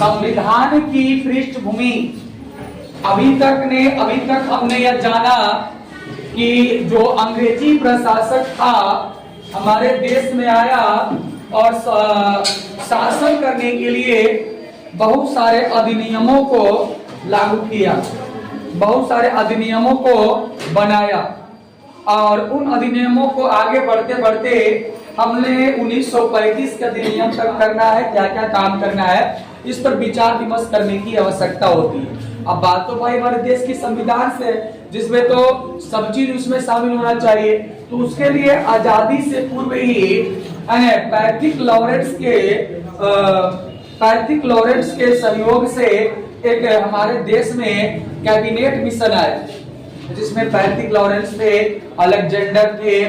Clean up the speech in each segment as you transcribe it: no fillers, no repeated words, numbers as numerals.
संविधान की पृष्ठभूमि अभी तक हमने यह जाना कि जो अंग्रेजी प्रशासक था हमारे देश में आया और शासन करने के लिए बहुत सारे अधिनियमों को लागू किया, बहुत सारे अधिनियमों को बनाया और उन अधिनियमों को आगे बढ़ते बढ़ते हमने 1935 के अधिनियम तक करना है, क्या क्या काम करना है इस पर विचार विमर्श करने की आवश्यकता होती है। अब बात तो भाई हमारे देश की संविधान से, जिसमें तो सब चीज उसमें शामिल होना चाहिए, तो उसके लिए आजादी से पूर्व ही पैट्रिक लॉरेंस के सहयोग से एक हमारे देश में कैबिनेट मिशन आया, जिसमें पैट्रिक लॉरेंस थे, अलेक्जेंडर थे,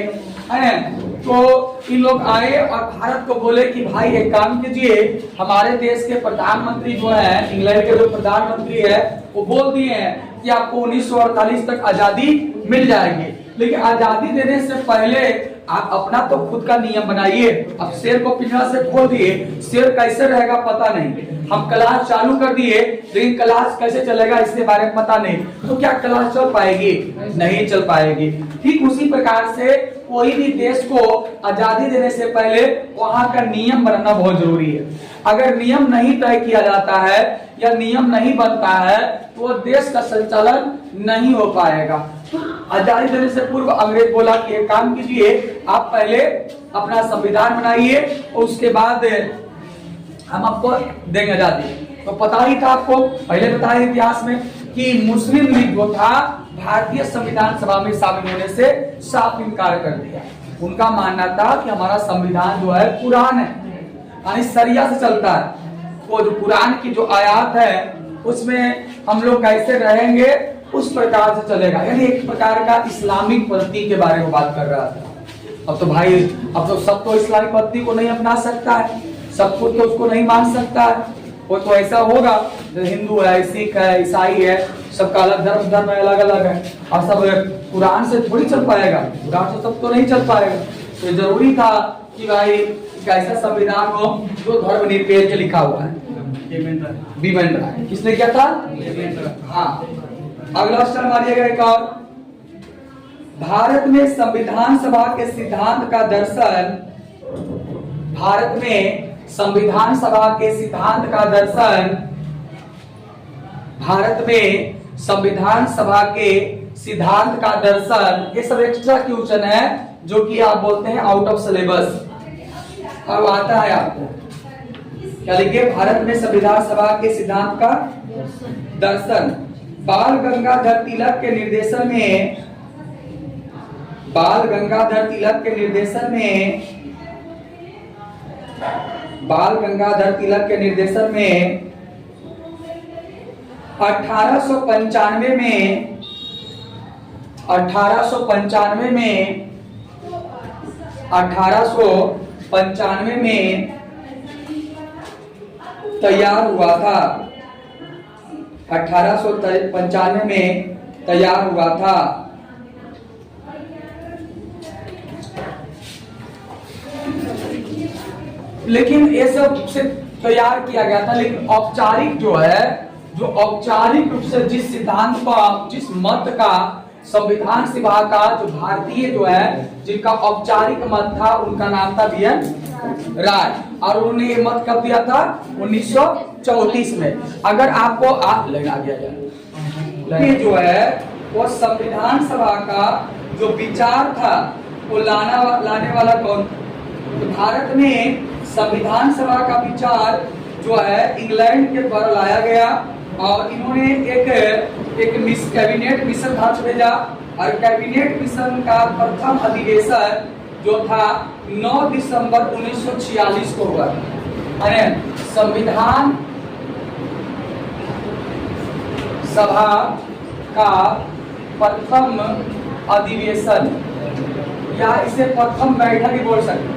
तो इन लोग आए और भारत को बोले कि भाई एक काम कीजिए, हमारे देश के प्रधानमंत्री जो है, इंग्लैंड के जो प्रधानमंत्री है वो बोल दिए हैं कि आपको 1948 तक आजादी मिल जाएगी, लेकिन आजादी देने से पहले आप अपना तो खुद का नियम बनाइए। अब शेर को पिंजरा से खोल दिए, शेर कैसे रहेगा पता नहीं, हम क्लास चालू कर दिए लेकिन क्लास कैसे चलेगा इसके बारे में पता नहीं, तो क्या क्लास चल पाएगी? नहीं चल पाएगी। ठीक उसी प्रकार से कोई भी देश को आजादी देने से पहले वहां का नियम बनाना बहुत जरूरी है। अगर नियम नहीं तय किया जाता है या नियम नहीं बनता है तो देश का संचालन नहीं हो पाएगा। आजादी देने से पूर्व अंग्रेज बोला कि एक काम कीजिए, आप पहले अपना संविधान बनाइए और उसके बाद हम आपको देंगे आजादी। तो पता ही था आपको, पहले बताया इतिहास में कि मुस्लिम लीग जो था भारतीय संविधान सभा में शामिल होने से साफ इनकार कर दिया। उनका मानना था कि हमारा संविधान जो है कुरान है, यानी शरिया से चलता है, वो जो कुरान की जो आयत है उसमें हम लोग कैसे रहेंगे उस प्रकार से चलेगा, यानी एक प्रकार का इस्लामिक पद्धति के बारे में बात कर रहा था। अब तो भाई अब तो सब तो इस्लामिक पद्धति को नहीं अपना सकता है, सब कुछ तो उसको नहीं मान सकता है। वो तो ऐसा होगा हिंदू है, सिख है, ईसाई है, सबका अलग धर्म है, अलग अलग है, और सब कुरान से थोड़ी चल पाएगा, कुरान से सब तो नहीं चल पाएगा। तो जरूरी था कि भाई कैसा संविधान हो जो धर्म निरपेक्ष लिखा हुआ है, बिमन रहा है। किसने किया था? हाँ, अगला स्टार मारिएगा एक और। भारत में संविधान सभा के सिद्धांत का दर्शन, भारत में संविधान सभा के सिद्धांत का दर्शन, भारत में संविधान सभा के सिद्धांत का दर्शन, ये सब एक्स्ट्रा क्वेश्चन है जो कि आप बोलते हैं आउट ऑफ सिलेबस। अब आता है आपको क्या लिखे? भारत में संविधान सभा के सिद्धांत का दर्शन, बाल गंगाधर तिलक के निर्देशन में, बाल गंगाधर तिलक के निर्देशन में, बाल गंगाधर तिलक के निर्देशन में 1895 में, 1895 में, 1895 में तैयार हुआ था, 1895 में तैयार हुआ था। लेकिन ये सब से तैयार किया गया था, लेकिन औपचारिक जो है, जो औपचारिक रूप से जिस सिद्धांत का, जिस मत का संविधान सभा का जो भारतीय जो है जिनका औपचारिक मत था उनका नाम था बी एन राय, और उन्होंने ये मत कब दिया था? 1934 में। अगर आपको लगा दिया जाए जो है वो संविधान सभा का जो विचार था वो लाने वाला कौन? तो भारत में संविधान सभा का विचार जो है इंग्लैंड के द्वारा लाया गया और इन्होंने एक कैबिनेट मिशन ध्वज भेजा, और कैबिनेट मिशन का प्रथम अधिवेशन जो था 9 दिसंबर 1946 को हुआ। संविधान सभा का प्रथम अधिवेशन या इसे प्रथम बैठक ही बोल सकते,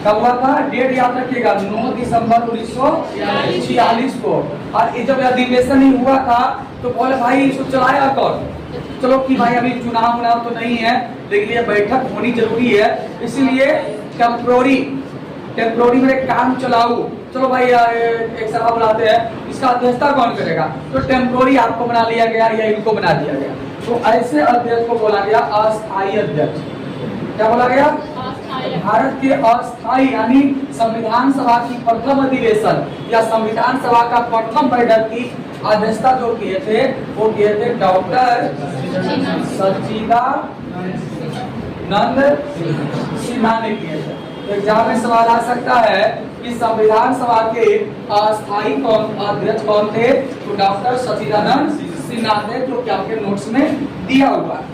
कब हुआ था? डेट याद रखिएगा, 9 दिसंबर 1946 को। और ये जब अधिवेशन ही हुआ था तो बोले भाई इसको चलाया कौन? चलो कि भाई अभी चुनाव तो नहीं है, लेकिन ये बैठक होनी जरूरी है, इसीलिए टेम्पोररी में काम चलाऊ, चलो भाई एक सभा बुलाते हैं, इस इसका अध्यक्षता कौन करेगा? तो टेम्पोररी आपको बना लिया गया या इनको बना दिया गया। तो ऐसे अध्यक्ष को बोला गया अस्थायी अध्यक्ष। क्या बोला गया? भारत के अस्थायी यानी संविधान सभा की प्रथम अधिवेशन या संविधान सभा का प्रथम बैठक की अध्यक्षता जो किए थे वो किए थे डॉक्टर सच्चिदानंद सिन्हा ने किए थे। तो एग्जाम में सवाल आ सकता है कि संविधान सभा के अस्थायी अध्यक्ष कौन थे? तो डॉक्टर सच्चिदानंद सिन्हा थे, जो कि आपके नोट्स में दिया हुआ है।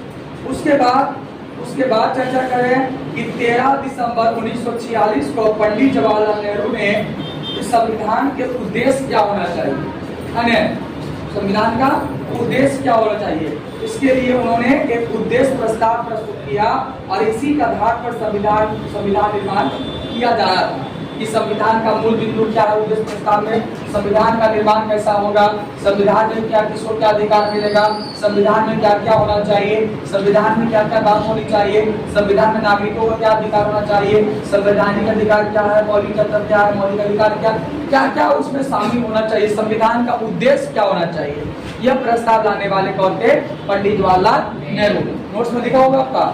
उसके बाद चर्चा करें कि 13 दिसंबर 1946 को पंडित जवाहरलाल नेहरू ने संविधान के उद्देश्य क्या होना चाहिए, संविधान का उद्देश्य क्या होना चाहिए, इसके लिए उन्होंने एक उद्देश्य प्रस्ताव प्रस्तुत किया और इसी के आधार पर संविधान निर्माण किया जा रहा था कि संविधान का मूल बिंदु क्या है। उद्देश्य प्रस्ताव में संविधान का निर्माण कैसा होगा, संविधान में क्या किसको क्या अधिकार मिलेगा, संविधान में क्या क्या होना चाहिए, संविधान में क्या क्या बात होनी चाहिए, संविधान में नागरिकों का क्या अधिकार होना चाहिए, संवैधानिक अधिकार क्या है, मौलिक तत्व क्या है, मौलिक अधिकार क्या क्या उसमें शामिल होना चाहिए, संविधान का उद्देश्य क्या होना चाहिए। यह प्रस्ताव लाने वाले कौन थे? पंडित जवाहरलाल नेहरू। नोट्स में लिखा होगा आपका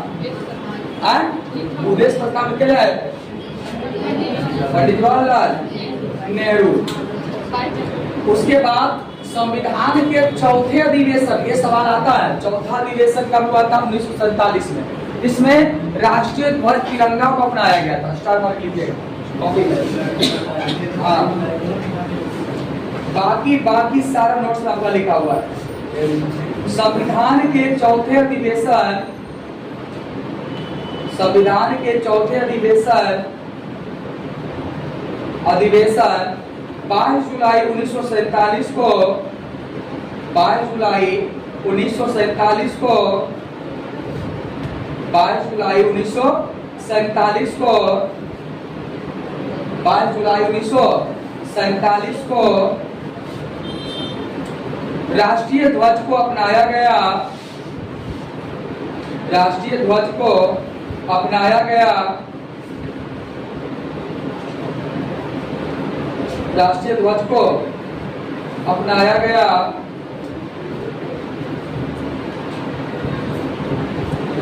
उद्देश्य प्रस्ताव के लिए पंडित जवाहरलाल नेहरू। उसके बाद संविधान के चौथे अधिवेशन, ये सवाल आता है, चौथा अधिवेशन कब हुआ था? 1947 में। इसमें राष्ट्रीय ध्वज तिरंगा को अपनाया गया था। स्टार मार्क लीजिएगा कॉपी में। हाँ, बाकी सारा नोट्स में आपका लिखा हुआ है। संविधान के चौथे अधिवेशन 22 जुलाई 1947 को 22 जुलाई 1947 को 22 जुलाई 1947 को 22 जुलाई 1947 को राष्ट्रीय ध्वज को अपनाया गया। राष्ट्रीय ध्वज को अपनाया गया। राष्ट्रीय ध्वज को अपनाया गया।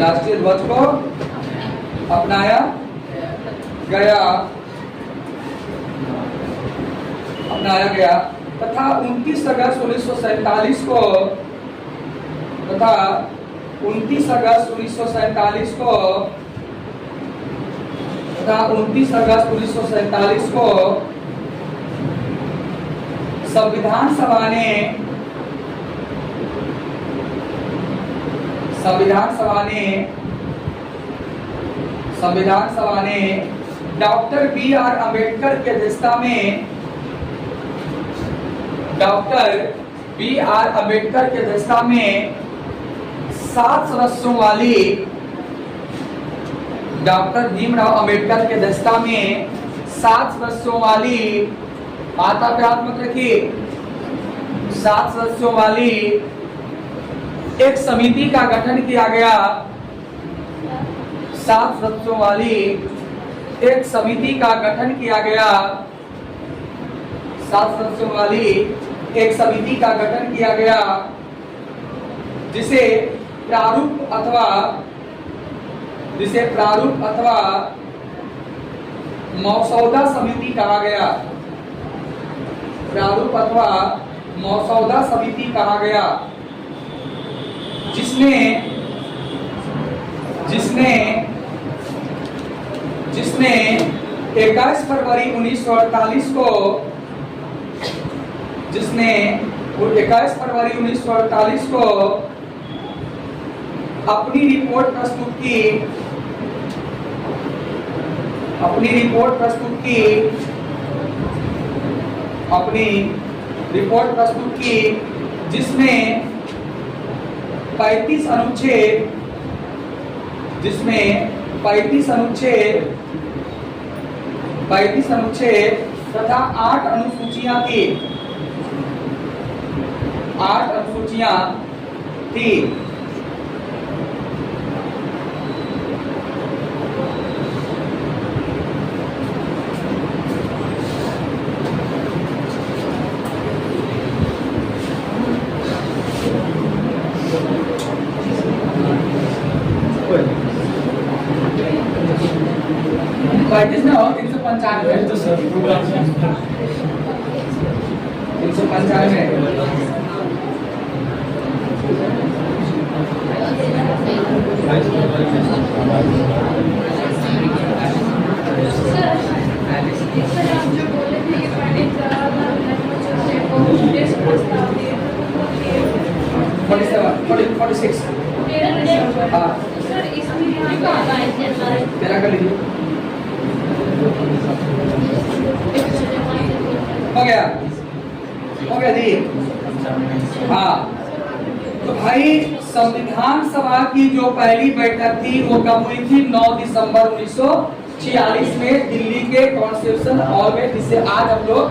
राष्ट्रीय ध्वज को अपनाया गया तथा 29 अगस्त 1947 को तथा 29 अगस्त 1947 को तथा 29 अगस्त 1947 को संविधान सभा ने डॉक्टर बी आर अम्बेडकर की अध्यक्षता में डॉक्टर बी आर अम्बेडकर की अध्यक्षता में 7 सदस्यों वाली डॉक्टर भीमराव अम्बेडकर की अध्यक्षता में 7 सदस्यों वाली माता पे हाथ मत रखिए 7 सदस्यों वाली एक समिति का गठन किया गया। 7 सदस्यों वाली एक समिति का गठन किया गया। 7 सदस्यों वाली एक समिति का गठन किया गया जिसे प्रारूप अथवा मसौदा समिति कहा गया। प्रारूप अथवा मसौदा समिति कहा गया जिसने 21 फरवरी 1948 को अपनी रिपोर्ट प्रस्तुत की जिसमें 35 अनुच्छेद तथा 8 अनुसूचियां थी। 8 अनुसूचियां थी। हो गया जी। हाँ, तो भाई संविधान सभा की जो पहली बैठक थी वो कब हुई थी? 9 दिसंबर 1946 में दिल्ली के कॉन्स्टिट्यूशन हॉल में, जिसे आज हम लोग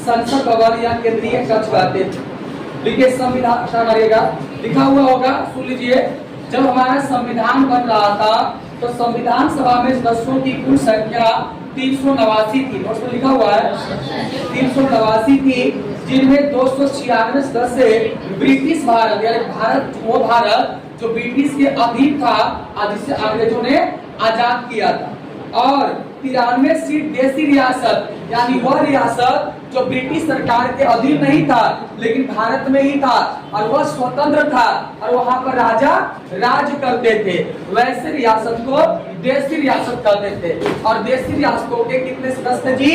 संसद भवन या केंद्रीय कक्ष कहते थे। लिखिए संविधान, लिखा हुआ होगा, सुन लीजिए। जब हमारा संविधान बन रहा था तो संविधान सभा में सदस्यों की कुल संख्या 389 थी। नोट्स में लिखा हुआ है 389 थी, जिनमें 296 सदस्य ब्रिटिश भारत, यानी भारत वो भारत जो ब्रिटिश के अधीन था, जिसे अंग्रेजों ने आजाद किया था, और 93 सीट देसी रियासत, यानी वह रियासत जो ब्रिटिश सरकार के अधीन नहीं था लेकिन भारत में ही था और वह स्वतंत्र था और वहां पर राजा राज करते थे, वैसे रियासत को देसी रियासत कहते थे। और देसी रियासतों के कितने सदस्य जी?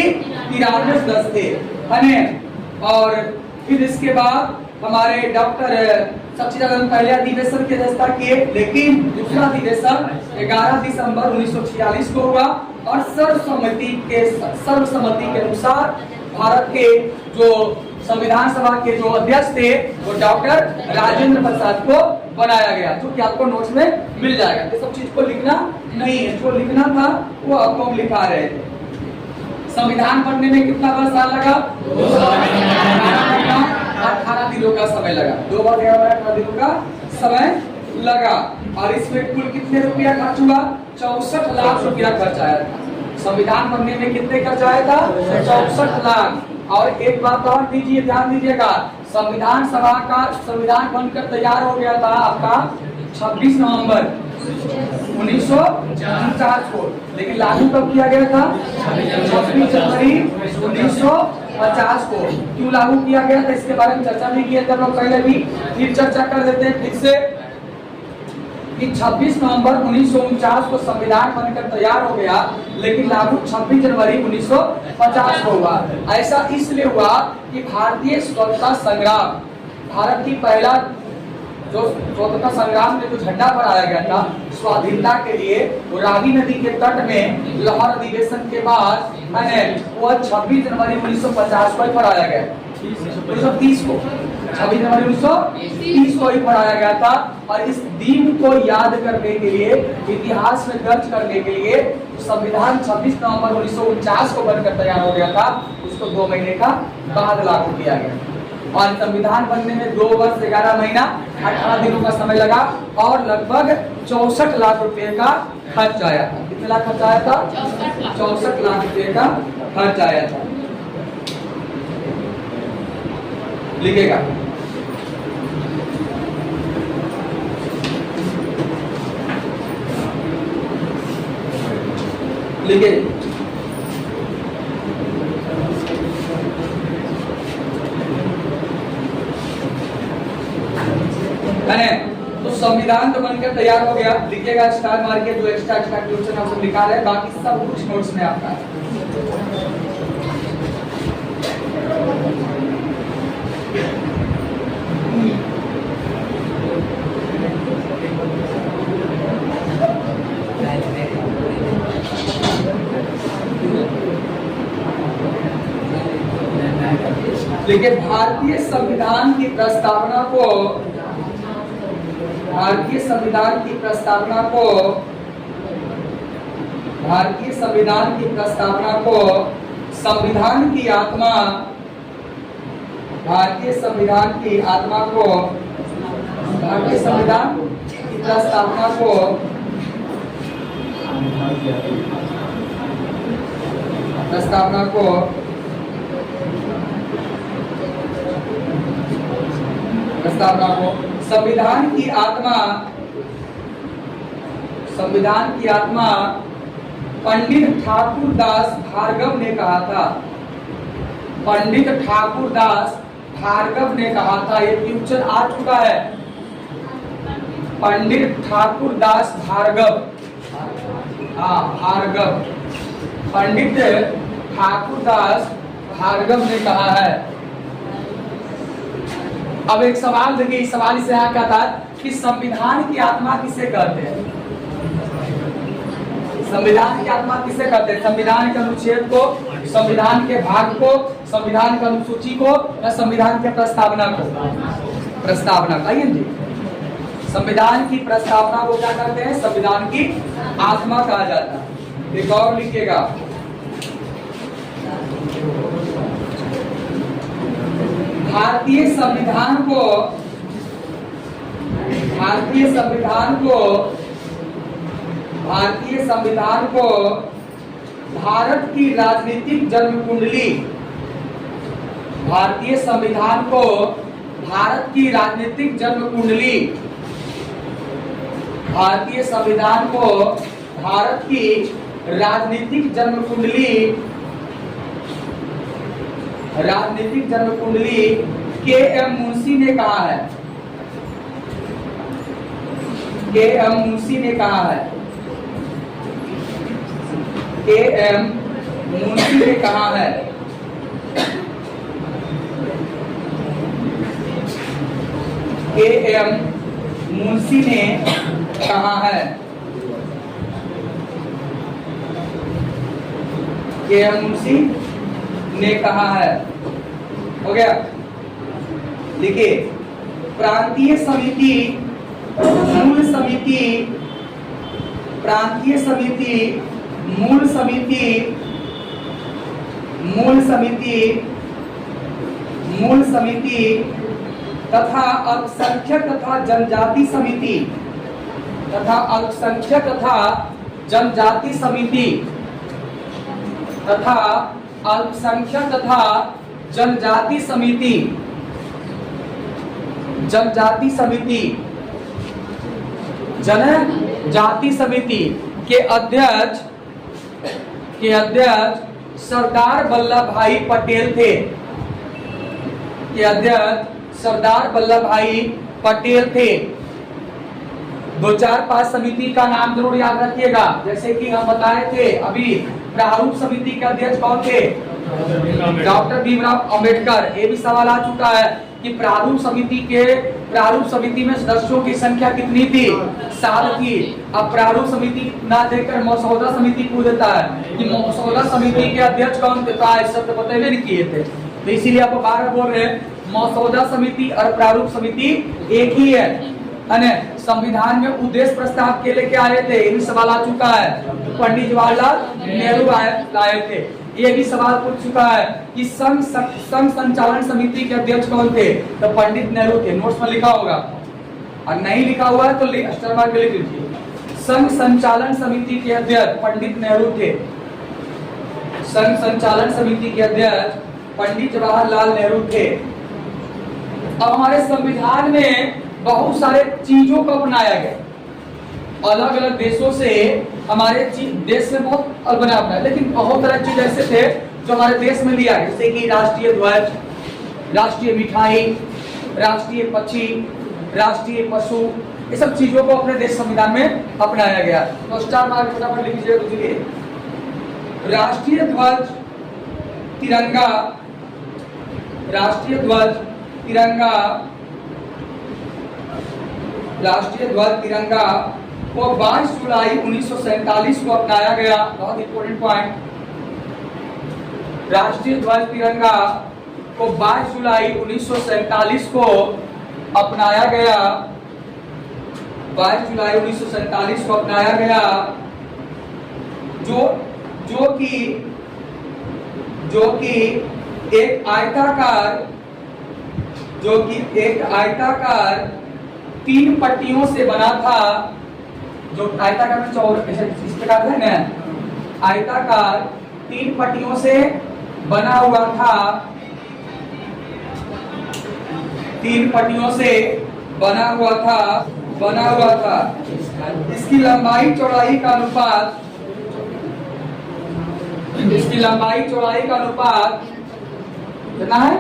93 सदस्य थे। और फिर इसके बाद हमारे डॉक्टर सच्चिदानंद पहले अधिवेशन की अध्यक्षता किए, लेकिन दूसरा अधिवेशन 11 दिसंबर 1946 को हुआ और सर्वसम्मति के अनुसार भारत के जो संविधान सभा के जो अध्यक्ष थे वो डॉक्टर राजेंद्र प्रसाद को बनाया गया, जो कि आपको नोट्स में मिल जाएगा। ये सब चीज को लिखना नहीं है, जो लिखना था वो आपको हम लिखा रहे थे। संविधान बनने में कितना साल लगा? 18 दिनों का समय लगा। 2 बार 18 दिनों का समय लगा। और इसमें कुल कितने रुपया खर्च हुआ? 64 लाख रुपया खर्च आया था। संविधान बनने में कितने खर्च आया था? 64 लाख। और एक बात और दीजिए, ध्यान दीजिएगा, संविधान सभा का संविधान बनकर तैयार हो गया था आपका 26 नवंबर 1949 को, लेकिन लागू कब किया गया था? 26 जनवरी 1950 को। क्यों लागू किया गया था इसके बारे में चर्चा नहीं किया था लोग पहले भी, फिर चर्चा कर देते हैं फिर से कि 26 नवंबर 1949 को संविधान बनकर तैयार हो गया, लेकिन लागू 26 जनवरी 1950 को हुआ। ऐसा इसलिए हुआ कि भारतीय स्वतंत्रता संग्राम, भारत की पहला जो स्वतंत्रता संग्राम में जो झंडा फहराया गया था स्वाधीनता के लिए, वो रावी नदी के तट में लाहौर अधिवेशन के बाद वो 26 जनवरी 1950 को ही फहराया गया, 1930 को, 26 जनवरी 1930 को ही पढ़ाया गया था। और इस दिन को याद करने के लिए, इतिहास में दर्ज करने के लिए संविधान 26 नवंबर 1949 को बनकर तैयार हो गया था, उसको 2 महीने का बाद लागू किया गया। और संविधान बनने में 2 वर्ष 11 महीना 18 दिनों का समय लगा और लगभग 64 लाख रुपए का खर्च आया था। कितने लाख खर्च आया था? 64 लाख रुपए का खर्च आया था। लिखेगा लिखे तो संविधान तो बनकर तैयार हो गया, लिखिएगा स्टार मार के, जो एक्स्ट्रा क्वेश्चन हम सब लिखा रहे, बाकी सब कुछ नोट्स में आपका है। लेकिन भारतीय संविधान की प्रस्तावना को संविधान की आत्मा पंडित ठाकुरदास भार्गव ने कहा था, पंडित ठाकुरदास भार्गव ने कहा था। ये फ्यूचर आ चुका है, पंडित ठाकुरदास भार्गव, हाँ भार्गव, पंडित ठाकुरदास भार्गव ने कहा है। अब एक सवाल देखिए, इस सवाल से यहाँ क्या था कि संविधान की आत्मा किसे कहते हैं? संविधान की आत्मा किसे कहते हैं? संविधान के अनुच्छेद को, संविधान के भाग को, संविधान की अनुसूची को, या संविधान के प्रस्तावना को? प्रस्तावना। आइए जी, संविधान की प्रस्तावना को क्या कहते हैं? संविधान की आत्मा कहा जाता है। एक और लिखिएगा, भारतीय संविधान को, भारतीय संविधान को, भारतीय संविधान को भारत की राजनीतिक जन्म कुंडली, भारतीय संविधान को भारत की राजनीतिक जन्म कुंडली, भारतीय संविधान को भारत की राजनीतिक जन्म कुंडली, राजनीतिक जन्म कुंडली के.एम. मुंशी ने कहा है, के.एम. मुंशी ने कहा है, के.एम. मुंशी ने कहा है। के.एम. मुंशी ने कहा है, के.एम. मुंशी ने कहा है। हो गया, देखिए, प्रांतीय समिति, मूल समिति, प्रांतीय समिति, मूल समिति, मूल समिति, मूल समिति तथा अल्पसंख्यक तथा जनजाति समिति, तथा अल्पसंख्यक तथा जनजाति समिति, तथा अल्पसंख्यक तथा जनजाति समिति, जनजाति समिति, जनजाति समिति के अध्यक्ष, के अध्यक्ष सरदार वल्लभ भाई पटेल थे, के अध्यक्ष सरदार वल्लभ भाई पटेल थे। 2-4-5 समिति का नाम जरूर याद रखिएगा, जैसे कि हम बताए थे अभी, प्रारूप समिति के अध्यक्ष कौन थे? डॉक्टर भीमराव अंबेडकर। ये भी सवाल आ चुका है कि प्रारूप समिति के, प्रारूप समिति में सदस्यों की संख्या कितनी थी? 7 थी। अब प्रारूप समिति ना देकर मसौदा समिति पूछ देता है कि मसौदा समिति के अध्यक्ष कौन थे? शब्द बतेबे नहीं किए थे, तो इसीलिए आपको बार बोल रहे हैं मसौदा समिति और प्रारूप समिति एक ही है। संविधान में उद्देश्य प्रस्ताव के लिए क्या आए थे? ये भी सवाल आ चुका है, पंडित जवाहरलाल नेहरू लाए थे। ये भी सवाल पूछ चुका है कि संघ संचालन समिति के अध्यक्ष कौन थे? तो पंडित नेहरू थे। नोट्स में लिखा होगा, और नहीं लिखा हुआ है तो स्टार मार्क लिख लीजिए। संघ संचालन समिति के अध्यक्ष पंडित नेहरू थे। संघ संचालन समिति के अध्यक्ष पंडित जवाहरलाल नेहरू थे। अब हमारे संविधान में बहुत सारे चीजों को अपनाया गया, अलग अलग देशों से हमारे देश में बहुत अपनाया है, लेकिन बहुत सारे चीज ऐसे थे जो हमारे देश में लिया गया, जैसे कि राष्ट्रीय ध्वज, राष्ट्रीय मिठाई, राष्ट्रीय पक्षी, राष्ट्रीय पशु, ये सब चीजों को अपने देश संविधान में अपनाया गया। तो स्टार मार्क फटाफट लिख लीजिए तो चलिए, राष्ट्रीय ध्वज तिरंगा, राष्ट्रीय ध्वज तिरंगा, राष्ट्रीय ध्वज तिरंगा को 22 जुलाई 1947 को अपनाया गया। बहुत इंपॉर्टेंट पॉइंट, राष्ट्रीय ध्वज तिरंगा को 22 जुलाई 1947 को अपनाया गया। 22 जुलाई 1947 को अपनाया गया, जो कि एक आयताकार, जो कि एक आयताकार 3 पट्टियों से बना था। जो आयताकार में इस प्रकार है ना, आयताकार 3 पट्टियों से बना हुआ था, 3 पट्टियों से बना हुआ था। इसकी लंबाई चौड़ाई का अनुपात, इसकी लंबाई चौड़ाई का अनुपात कितना है?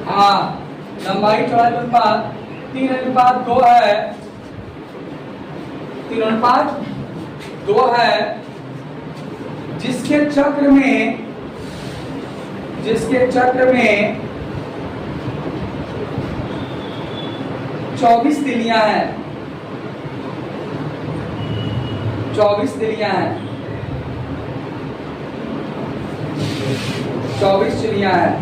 हाँ, लंबाई चौड़ाई का अनुपात 3:2 है, 3:2 है, जिसके चक्र में 24 तिलियां हैं, 24 तिलियां हैं, 24 चिड़ियां हैं।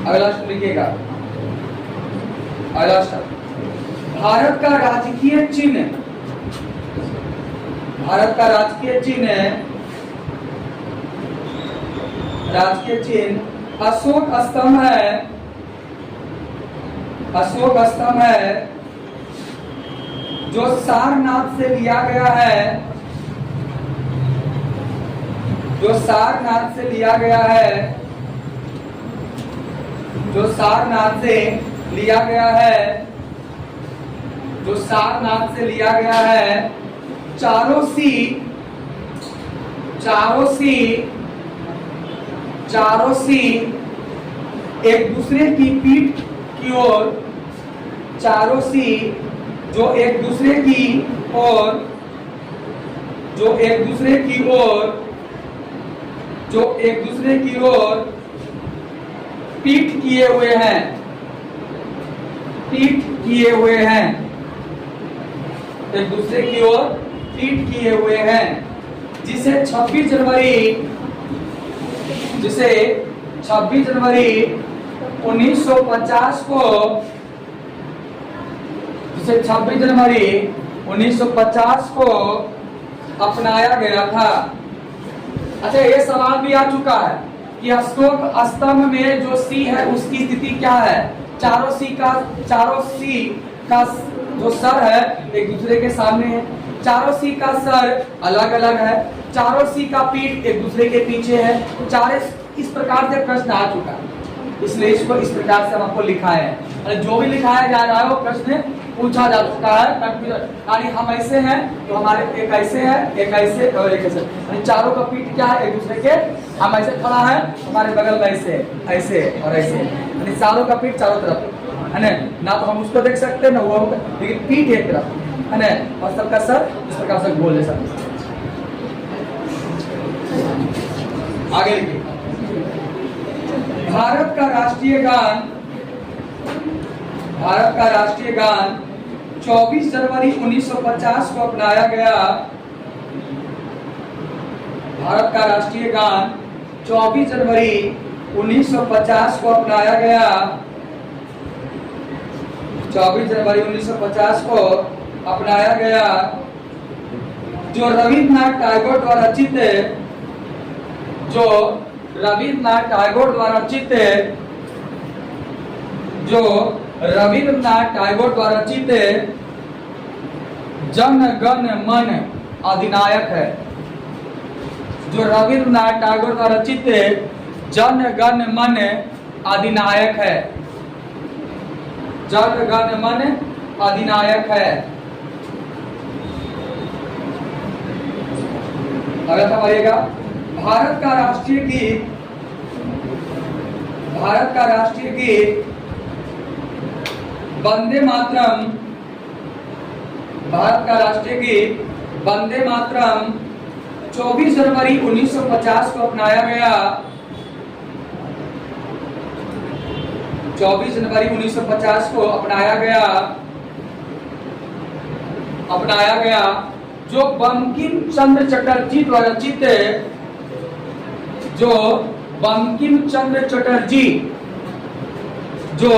अगला शब्द लिखिएगा, अगला शब्द भारत का राजकीय चिन्ह, भारत का राजकीय चिन्ह अशोक स्तंभ है, अशोक स्तंभ है, जो सारनाथ से लिया गया है, जो सारनाथ से लिया गया है, जो सारनाथ से लिया गया है, जो सारनाथ से लिया गया है, चारों सी एक दूसरे की पीठ की ओर, चारों सी जो एक दूसरे की ओर, जो एक दूसरे की ओर, जो एक दूसरे की ओर पीठ किए हुए हैं, पीठ किए हुए हैं, एक दूसरे की ओर पीठ किए हुए हैं, जिसे 26 जनवरी 1950 को, जिसे 26 जनवरी 1950 को अपनाया गया था। अच्छा, ये सवाल भी आ चुका है कि अशोक स्तंभ में जो सी है उसकी स्थिति क्या है? चारों सी का जो सर है एक दूसरे के सामने है, चारों सी का सर अलग अलग है, चारों सी का पीठ एक दूसरे के पीछे है, इस प्रकार से प्रश्न आ चुका है, इसलिए इसको इस प्रकार से हम आपको लिखाए हैं। जो भी लिखाया जा रहा है वो प्रश्न पूछा जा चुका है, कंफ्यूजन यानी हम ऐसे हैं तो हमारे एक ऐसे है, एक ऐसे और एक ऐसे, यानी चारों का पीठ क्या है? एक दूसरे के, हम ऐसे खड़ा है, हमारे बगल में ऐसे ऐसे और ऐसे, यानी चारों का पीठ चारों तरफ है ना, तो हम उसको देख सकते हैं ना वो, लेकिन पीठ एक तरफ है ना, और सबका सर इस प्रकार से गोल जैसा। आगे लिखिए, भारत का राष्ट्रीय गान, भारत का राष्ट्रीय गान 24 जनवरी 1950 को अपनाया गया। भारत का राष्ट्रीय गान 24 जनवरी 1950 को अपनाया गया। 24 जनवरी 1950 को अपनाया गया, जो रविन्द्रनाथ टैगोर द्वारा रचित, जो रविन्द्रनाथ टैगोर द्वारा रचित, जो रविन्द्रनाथ टैगोर द्वारा रचित जन गण मन अधिनायक है, जो रविन्द्रनाथ टैगोर द्वारा रचित जन गण मन अधिनायक है, जन गण मन अधिनायक है। अगला समझिएगा, भारत का राष्ट्रीय गीत, भारत का राष्ट्रीय गीत वंदे मातरम, भारत का राष्ट्रीय गीत वंदे मातरम 24 जनवरी 1950 को अपनाया गया। 24 जनवरी 1950 को अपनाया गया, अपनाया गया, जो बंकिम चंद्र चटर्जी द्वारा रचित, जो बंकिम चंद्र चटर्जी, जो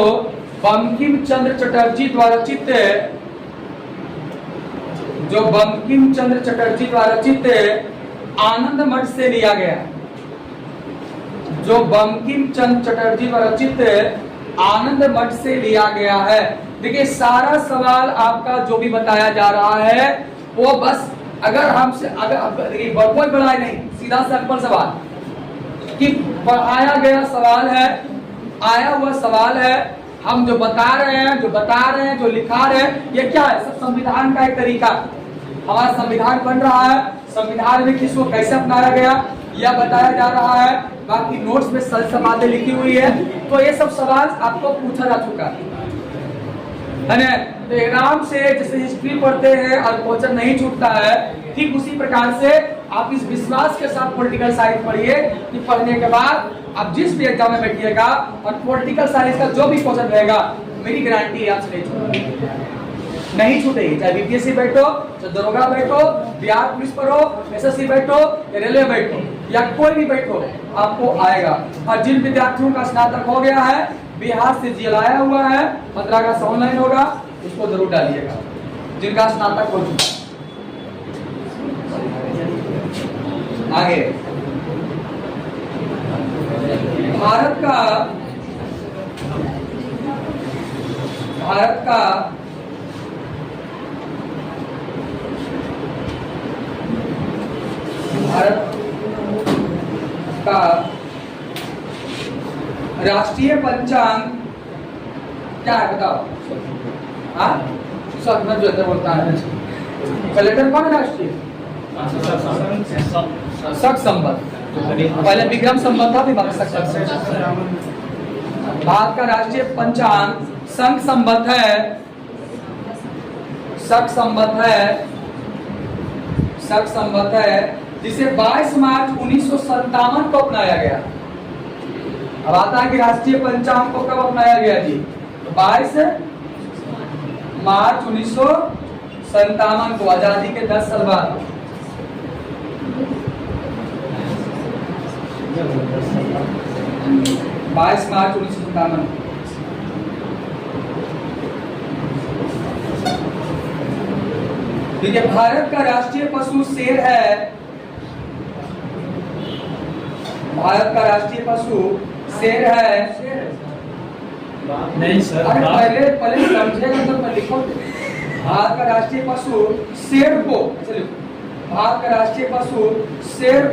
बंकिम चंद्र चटर्जी द्वारा रचित, जो बंकिम चंद्र चटर्जी द्वारा रचित आनंद मठ से लिया गया, जो बंकिम चंद्र चटर्जी द्वारा रचित आनंद मठ से लिया गया है। देखिए, सारा सवाल आपका जो भी बताया जा रहा है वो बस अगर हमसे, अगर देखिए कोई बड़ा नहीं, सीधा सिंपल सवाल कि पढ़ाया गया सवाल है, आया हुआ सवाल है, हम जो बता रहे हैं, जो लिखा रहे हैं, ये क्या है? सब संविधान का एक तरीका, हमारा संविधान बन रहा है, संविधान में किसको कैसे अपनाया गया यह बताया जा रहा है, बाकी नोट्स में सल सब बातें लिखी हुई है। तो ये सब सवाल आपको पूछा जा चुका है ना। तो एग्जाम से जैसे हिस्ट्री पढ़ते हैं और क्वेश्चन नहीं छूटता है, ठीक उसी प्रकार से आप इस विश्वास के साथ पॉलिटिकल साइंस पढ़िए कि पढ़ने के बाद आप जिस भी एग्जाम में बैठिएगा और पॉलिटिकल साइंस का जो भी क्वेश्चन रहेगा, मेरी गारंटी आपसे नहीं छूटेगी, नहीं छूटेगी। चाहे बीपीएससी बैठो, चाहे दरोगा बैठो, बिहार पुलिस पढ़ो, एसएससी बैठो या रेलवे बैठो या कोई भी बैठो, आपको आएगा। और जिन विद्यार्थियों का स्नातक हो गया है, बिहार से जीएल आया हुआ है, 15 अगस्त ऑनलाइन होगा, उसको जरूर डालिएगा जिनका स्नातक हो चुका। आगे भारत का राष्ट्रीय पंचांग क्या है बताओ? हाँ, जो बोलता है कलेक्टर कौन है राष्ट्रीय? शक संबंध, पहले विक्रम संबंध था, भारत का राष्ट्रीय पंचांग संघ संबंध है, शक संबंध है, जिसे 22 मार्च 1957 को अपनाया गया। अब आता है कि राष्ट्रीय पंचांग को कब अपनाया गया जी? तो 22 मार्च 1957 को, आजादी के 10 साल बाद। 22 मार्च 1957। देखिए, भारत का राष्ट्रीय पशु शेर है। भारत का राष्ट्रीय पशु शेर है। नहीं सर, अरे पहले समझेगा तो मैं लिखो। भारत का राष्ट्रीय पशु शेर को, चलिए, भारत का राष्ट्रीय पशु शेर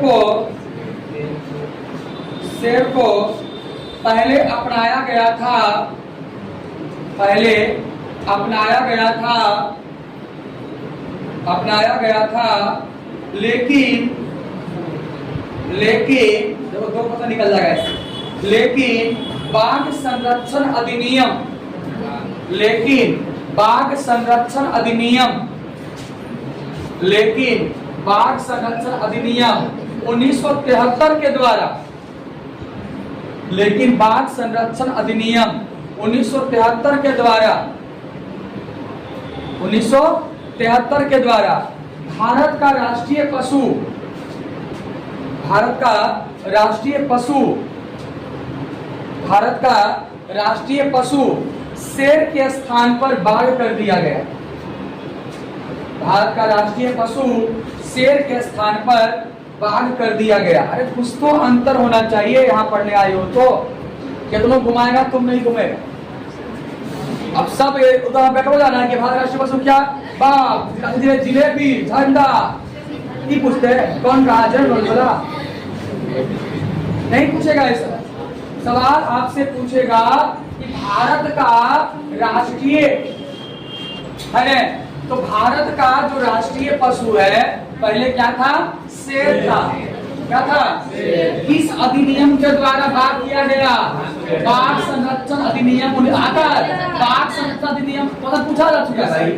को पहले अपनाया गया था, लेकिन देखो दो पता निकल जाएगा इससे। लेकिन बाघ संरक्षण अधिनियम 1973 के द्वारा, लेकिन बाघ संरक्षण अधिनियम 1973 के द्वारा भारत का राष्ट्रीय पशु शेर के स्थान पर बाघ कर दिया गया। भारत का राष्ट्रीय पशु शेर के स्थान पर बाघ कर दिया गया। अरे कुछ तो अंतर होना चाहिए, यहाँ पढ़ने आए हो तो। कितनों घुमाएगा, तुम नहीं घूमेगा। अब सब उधर बैठा हो जाना है कि भारत राष्ट्रीय पशु क्या? बाघ, जिलेबी, झंडा, ये पूछते हैं कौन कहा जनरल बोला? नहीं पूछेगा ऐसा सवाल। आपसे पूछेगा कि भारत का राष्ट्रीय है, तो भारत का जो राष्ट्रीय पशु है पहले क्या था? शेर था। क्या था? किस अधिनियम के द्वारा बाघ किया गया? बाघ संरक्षण अधिनियम। बाघ संरक्षण अधिनियम पूछा जा चुका है।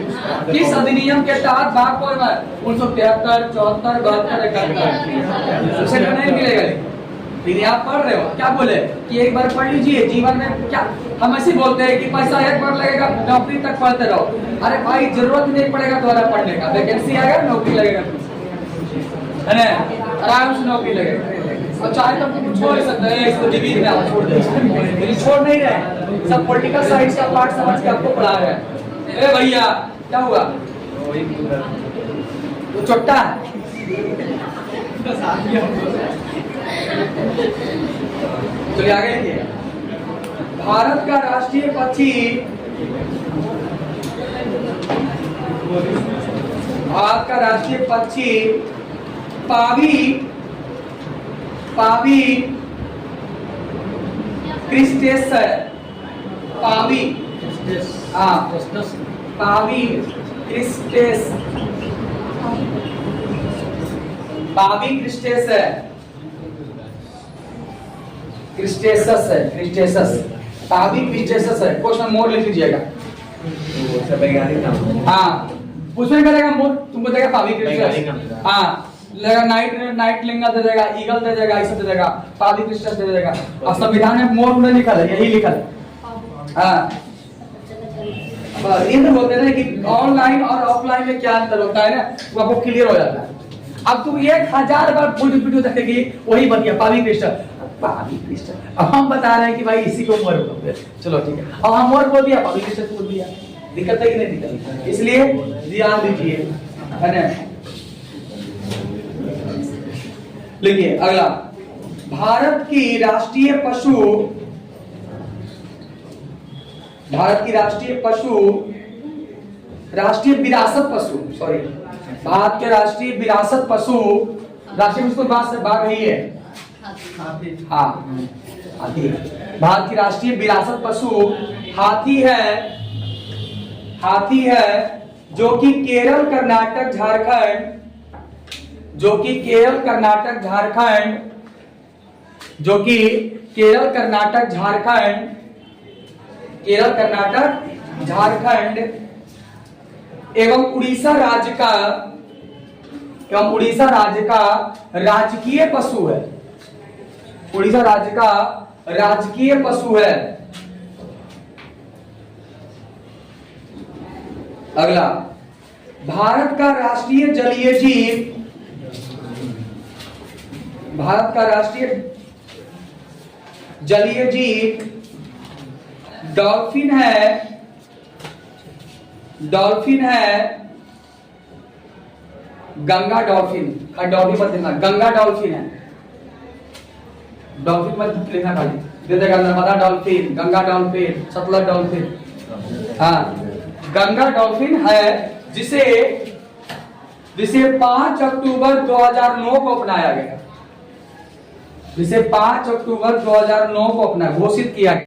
किस अधिनियम के तहत बाघ को 1973, 74, 72, 71 उसे नहीं मिलेगा। फिर आप पढ़ रहे हो, क्या बोले कि एक बार पढ़ लीजिए, जीवन में क्या हम ऐसे बोलते हैं कि पैसा एक बार लगेगा, नौकरी तक पढ़ते रहो। अरे भाई, जरूरत नहीं पड़ेगा दोबारा पढ़ने का, वैकेंसी आएगा, नौकरी लगेगा, है ना, आराम से नौकरी लगेगा। और चाहे तो छोड़ सकते हैं, इसको डिग्री में आप छोड़ दे, छोड़ नहीं रहे। सब पॉलिटिकल साइंस का पार्ट समझ के आपको पढ़ा रहे हैं। अरे भैया क्या हुआ? वो चोट्टा है। चलिए आगे लिखिए। भारत का राष्ट्रीय पक्षी, भारत का राष्ट्रीय पक्षी पावी क्रिस्टेस है। पावी क्रिस्टेस पावी क्रिस्टेसस है, क्रिस्टेसस, पावी क्रिस्टेसस है। क्वेश्चन मोर लिख लीजिएगा। हाँ, उसमें करेगा मोर, तुमको देगा पावी क्रिस्टेसस। हाँ, लेगा नाइट लिंगा दे देगा, ईगल दे देगा, ऐसा दे देगा, पावी क्रिस्टेसस दे देगा। और संविधान में मोर नहीं लिखा है, यही लिखा है। हाँ, ये तो बोलते हैं कि ऑनलाइन और ऑफलाइन में क्या अंतर होता है ना, वो आपको क्लियर हो जाता है। अब तुम 1000 बार फुल वीडियो देखेगी, वही बतिया पावी क्रिस्टल। अब हम बता रहे हैं कि भाई इसी को मोर बोलते हैं। चलो ठीक है, अब हम मोर बोल दिया, पावी क्रिस्टल बोल दिया, दिक्कत है कि नहीं दिक्कत? इसलिए ध्यान दीजिए, है ना। लिखिए अगला, भारत की राष्ट्रीय विरासत पशु, राष्ट्रीय बाघ ही है। हाँ, हाथी है। भारत की राष्ट्रीय विरासत पशु हाथी है, जो कि केरल, कर्नाटक, झारखंड एवं उड़ीसा राज्य का राजकीय पशु है। उड़ीसा राज्य का राजकीय पशु है। अगला, भारत का राष्ट्रीय जलीय जीव डॉल्फिन है। गंगा डॉल्फिन, डॉल्फिन मत लिखना, गंगा डॉल्फिन है। डॉल्फिन मत लिखना, खाली दे देगा Narmada dolphin, Ganga dolphin, Sutlej dolphin. हाँ, गंगा डॉल्फिन है, जिसे 5 अक्टूबर 2009 को अपनाया गया। जिसे 5 अक्टूबर 2009 को अपना घोषित किया गया।